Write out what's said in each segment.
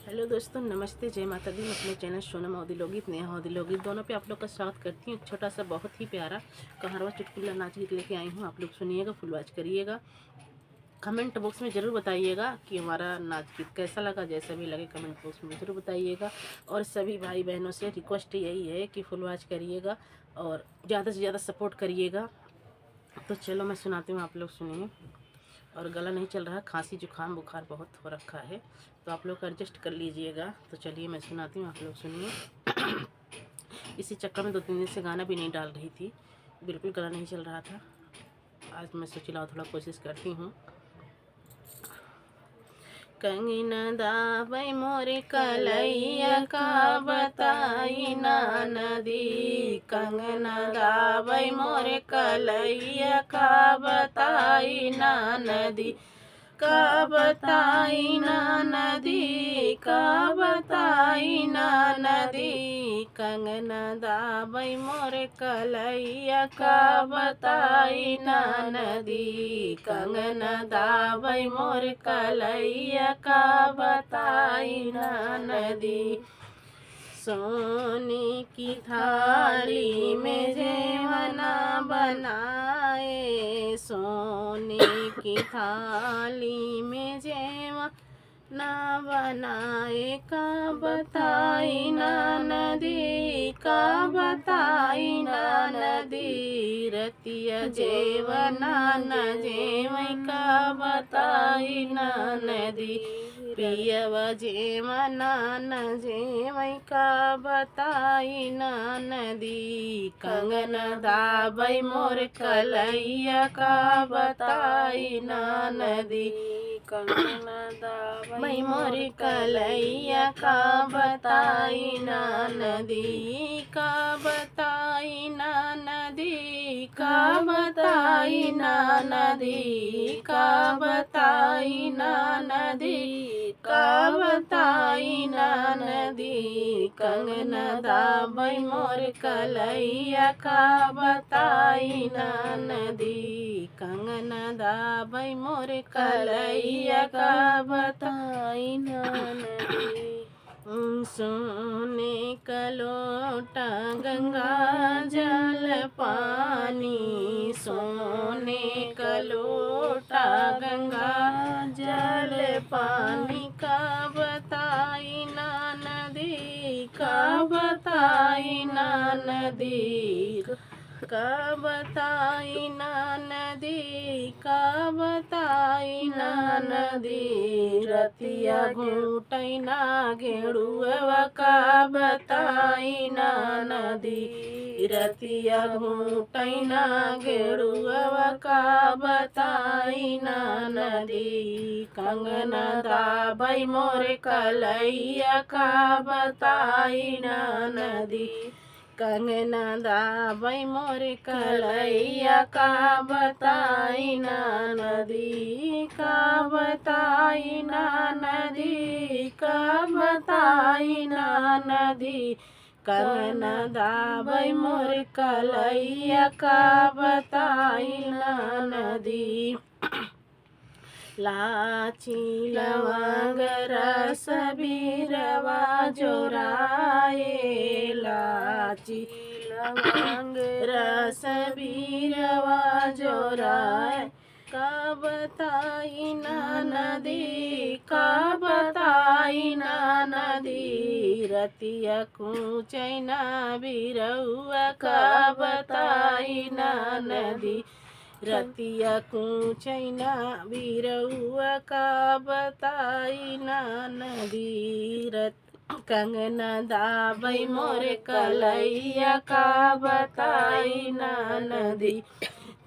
Hello दोस्तों, नमस्ते, जय माता दी। मैं अपने चैनल सोनम औदिलोगित नेहा औदिलोगित दोनों पे आप लोग का स्वागत करती हूँ। एक छोटा सा बहुत ही प्यारा कहारवा चुटकुला नाच गीत लेके आई हूँ। आप लोग सुनिएगा, फुल वॉच करिएगा। कमेंट बॉक्स में ज़रूर बताइएगा कि हमारा नाच गीत कैसा लगा। जैसा भी लगे कमेंट बॉक्स में ज़रूर बताइएगा। और सभी भाई बहनों से रिक्वेस्ट यही है कि फुल वॉच करिएगा और ज़्यादा से ज़्यादा सपोर्ट करिएगा। तो चलो मैं सुनाती हूँ, आप लोग सुनिए। और गला नहीं चल रहा, खांसी जुकाम बुखार बहुत हो रखा है, तो आप लोग एडजस्ट कर लीजिएगा। तो चलिए मैं सुनाती हूँ, आप लोग सुनिए। इसी चक्कर में 2-3 दिन से गाना भी नहीं डाल रही थी, बिल्कुल गला नहीं चल रहा था। आज मैं सोची लाओ थोड़ा कोशिश करती हूँ। कंगना दाबै मोरे कलैया का बताई ना नदी। कंगना दाबै मोरे कलैया का बताई ना नदी। का बताई ना नदी, का बताई ना नदी। कंगना दाबै मोरे कलैया का बताई ना नदी। कंगना दाबै मोरे कलैया का बताई ना नदी। सोने की थाली में जेवना बनाए, सोने की थाली में जेवना बनाए। का बताई ना नदी, का बताई ना नदी। रतिया जेवना न जेवई, का बताई ना नदी। पियवा जेवना न जेवई, का बताई ना नदी। कंगना दाबै मोर कलैया का बताई ना नदी। कंगना दाबै मोर कलैया का बताई ना नदी। का बताई ना नदी, का बताई ना नदी। का बताई ना नदी, का बताई ना नदी। कंगना दाबै मोर कलैया का बताई ना नदी। कंगना दाबै मोर कलैया का बताई ना नदी। सोने का लोटा गंगा जल पानी, सोने का लोटा गंगा जल पानी। का बताई ना नदी, का बताई ना नदी। का बताई ना नदी, का बताई ना नदी। रतिया घूटै ना गेड़ुआ, का बताई ना नदी। रतिया घूटै ना गेड़ुआ, का बताई ना नदी। कंगना दाबै मोरे कलैया का बताई ना नदी। कंगना दाबै मोरे कलैया का बताई ना नदी। का बताई ना नदी, का बताई ना नदी। कंगना दाबै मोरे कलैया का बताई ना नदी। लाची लवंग रस बीरवा जोराए, लाची लवंग रस बीरवा जोराए। का बताई ना नदी, का बताई ना नदी। रतिया कुचै ना बिरौआ, का बताई ना नदी। रतिया कुचै ना बिरौआ, का बताई ना नदी। कंगना दाबै मोरे कलैया का बताई ना नदी।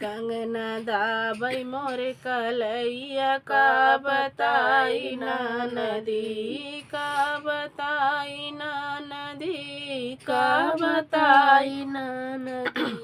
कंगना दाबै मोरे कलैया का बताई ना नदी। का बताई ना नदी, का बताई ना नदी।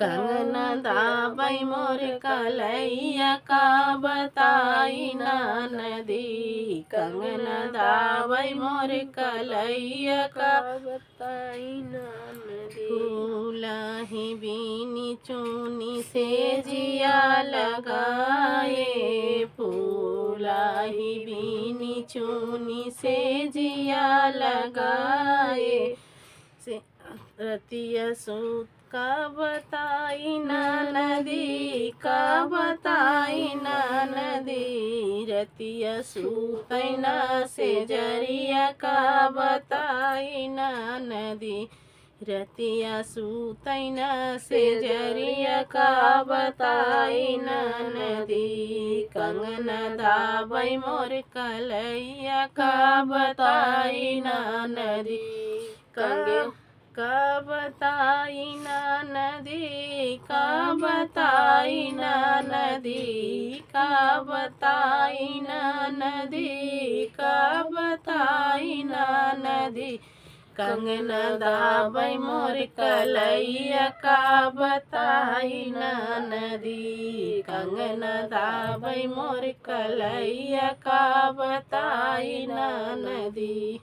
कंगना दाबई मोर कलैया का बताई नदी। कंगना दाबई मोर कलैया का बताई नदी। फूलहि बीनी चूनी से जिया लगाए। फूलहि बीनी चूनी से जिया लगाए। से रतिया सूत का बताई नदी। का बताई नदी। रतिया सूतैना से जरिया का बताई नदी। रतिया सूतैना से जरिया का बताई नदी। कंगना दाबई मोर कलैया का बताई नदी। का बताई नदी। का बताई नदी। का बताई नदी। का बताई नदी। कंगना दाबई मोर कलैया का बताई नदी। कंगना दाबई मोर कलैया का बताई नदी।